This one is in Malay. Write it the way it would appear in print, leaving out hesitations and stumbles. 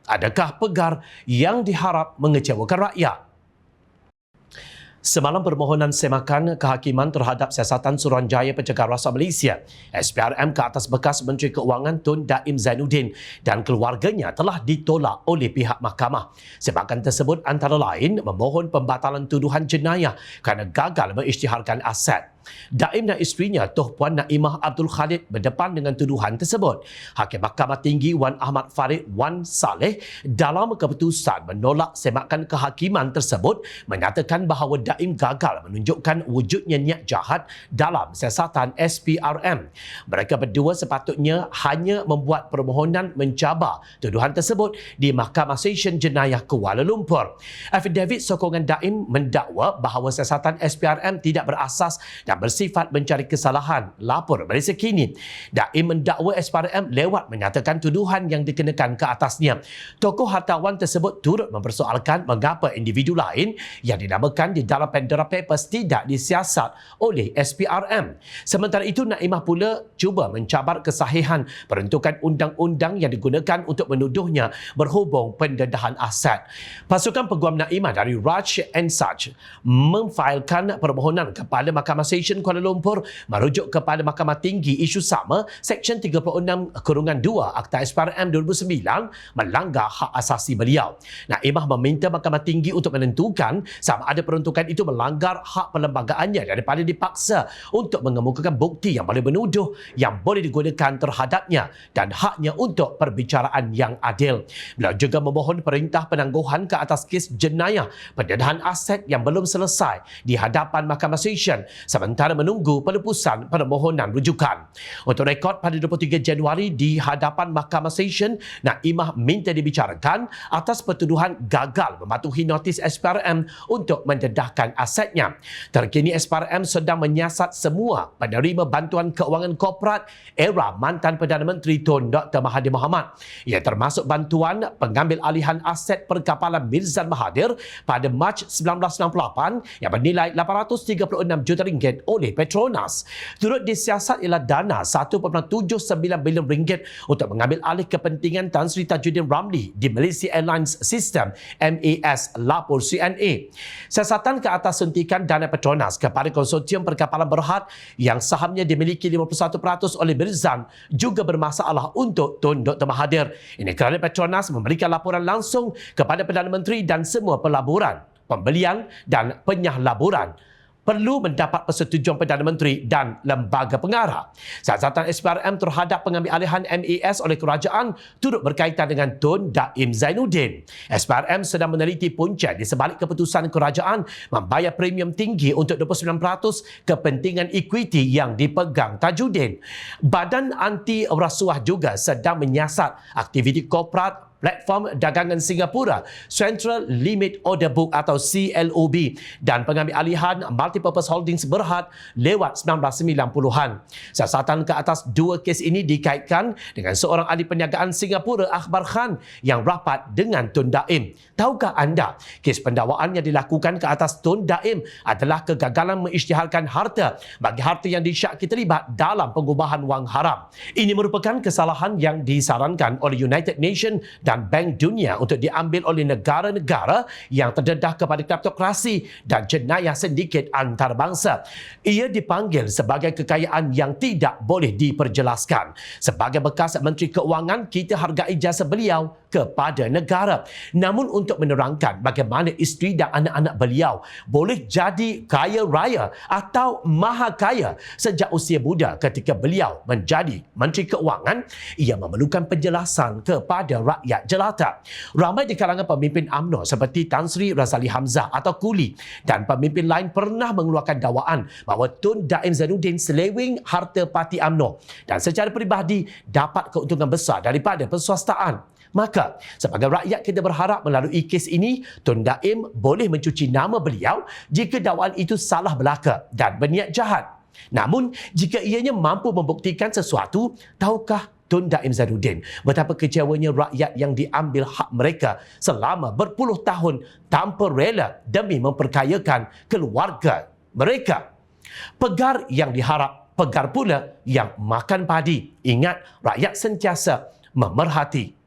Adakah Pegar yang diharap mengecewakan rakyat? Semalam permohonan semakan kehakiman terhadap siasatan Suruhanjaya Pencegahan Rasuah Malaysia SPRM ke atas bekas Menteri Keuangan Tun Daim Zainuddin dan keluarganya telah ditolak oleh pihak mahkamah. Sebabkan tersebut antara lain memohon pembatalan tuduhan jenayah kerana gagal mengisytiharkan aset. Daim dan isterinya Tuh Puan Naimah Abdul Khalid berdepan dengan tuduhan tersebut. Hakim Mahkamah Tinggi Wan Ahmad Farid Wan Saleh dalam keputusan menolak semakan kehakiman tersebut menyatakan bahawa Daim gagal menunjukkan wujudnya niat jahat dalam siasatan SPRM. Mereka berdua sepatutnya hanya membuat permohonan mencabar tuduhan tersebut di Mahkamah Session Jenayah Kuala Lumpur. Affidavit sokongan Daim mendakwa bahawa siasatan SPRM tidak berasas dan bersifat mencari kesalahan lapor Malaysia Kini. Daim mendakwa SPRM lewat menyatakan tuduhan yang dikenakan ke atasnya. Tokoh hartawan tersebut turut mempersoalkan mengapa individu lain yang dinamakan di dalam Pandora Papers tidak disiasat oleh SPRM. Sementara itu, Naimah pula cuba mencabar kesahihan peruntukan undang-undang yang digunakan untuk menuduhnya berhubung pendedahan aset. Pasukan peguam Naimah dari Raj and Such memfailkan permohonan kepada Mahkamah Session Kuala Lumpur merujuk kepada Mahkamah Tinggi isu sama Seksyen 36/2 Akta SPRM 2009 melanggar hak asasi beliau. Naimah meminta Mahkamah Tinggi untuk menentukan sama ada peruntukan itu melanggar hak perlembagaannya daripada dipaksa untuk mengemukakan bukti yang boleh menuduh yang boleh digunakan terhadapnya dan haknya untuk perbicaraan yang adil. Beliau juga memohon perintah penangguhan ke atas kes jenayah pendedahan aset yang belum selesai di hadapan Mahkamah Session sementara menunggu pelepasan permohonan rujukan. Untuk rekod pada 23 Januari di hadapan Mahkamah Session, Naimah minta dibicarakan atas pertuduhan gagal mematuhi notis SPRM untuk mendedahkan asetnya. Terkini SPRM sedang menyiasat semua penerima bantuan keuangan korporat era mantan Perdana Menteri Tun Dr. Mahathir Mohamad. Ia termasuk bantuan pengambil alihan aset perkapalan Mirzan Mahathir pada Mac 1968 yang bernilai 836 juta ringgit oleh Petronas. Turut disiasat ialah dana 1.79 bilion ringgit untuk mengambil alih kepentingan Tan Sri Tajuddin Ramli di Malaysia Airlines System MAS lapor CNA. Siasatan ke atas suntikan dana Petronas kepada konsortium perkapalan berhad yang sahamnya dimiliki 51% oleh Mirzan juga bermasalah untuk Tun Dr. Mahathir. Ini kerana Petronas memberikan laporan langsung kepada Perdana Menteri dan semua pelaburan, pembelian dan penyahlaburan perlu mendapat persetujuan Perdana Menteri dan lembaga pengarah. Siasatan SPRM terhadap pengambil alihan MAS oleh kerajaan turut berkaitan dengan Tun Daim Zainuddin. SPRM sedang meneliti punca di sebalik keputusan kerajaan membayar premium tinggi untuk 29% kepentingan equity yang dipegang Tajuddin. Badan Anti Rasuah juga sedang menyiasat aktiviti korporat Platform Dagangan Singapura, Central Limit Order Book atau CLOB dan pengambil alihan Multipurpose Holdings Berhad lewat 1990-an. Siasatan ke atas dua kes ini dikaitkan dengan seorang ahli perniagaan Singapura, Akbar Khan, yang rapat dengan Tun Daim. Tahukah anda, kes pendakwaan yang dilakukan ke atas Tun Daim adalah kegagalan mengisytiharkan harta bagi harta yang disyaki terlibat dalam pengubahan wang haram. Ini merupakan kesalahan yang disarankan oleh United Nations dan Bank Dunia untuk diambil oleh negara-negara yang terdedah kepada kleptokrasi dan jenayah sindiket antarabangsa. Ia dipanggil sebagai kekayaan yang tidak boleh diperjelaskan. Sebagai bekas Menteri Keuangan, kita hargai jasa beliau kepada negara. Namun untuk menerangkan bagaimana isteri dan anak-anak beliau boleh jadi kaya raya atau maha kaya sejak usia muda ketika beliau menjadi Menteri Keuangan, ia memerlukan penjelasan kepada rakyat jelata. Ramai di kalangan pemimpin UMNO seperti Tan Sri Razali Hamzah atau Kuli dan pemimpin lain pernah mengeluarkan dakwaan bahawa Tun Daim Zainuddin seleweng harta parti UMNO dan secara peribadi dapat keuntungan besar daripada perswastaan. Maka, sebagai rakyat kita berharap melalui kes ini, Tun Daim boleh mencuci nama beliau jika dakwaan itu salah belaka dan berniat jahat. Namun, jika ianya mampu membuktikan sesuatu, tahukah Tun Daim Zainuddin betapa kecewanya rakyat yang diambil hak mereka selama berpuluh tahun tanpa rela demi memperkayakan keluarga mereka. Pegar yang diharap, pegar pula yang makan padi. Ingat, rakyat sentiasa memerhati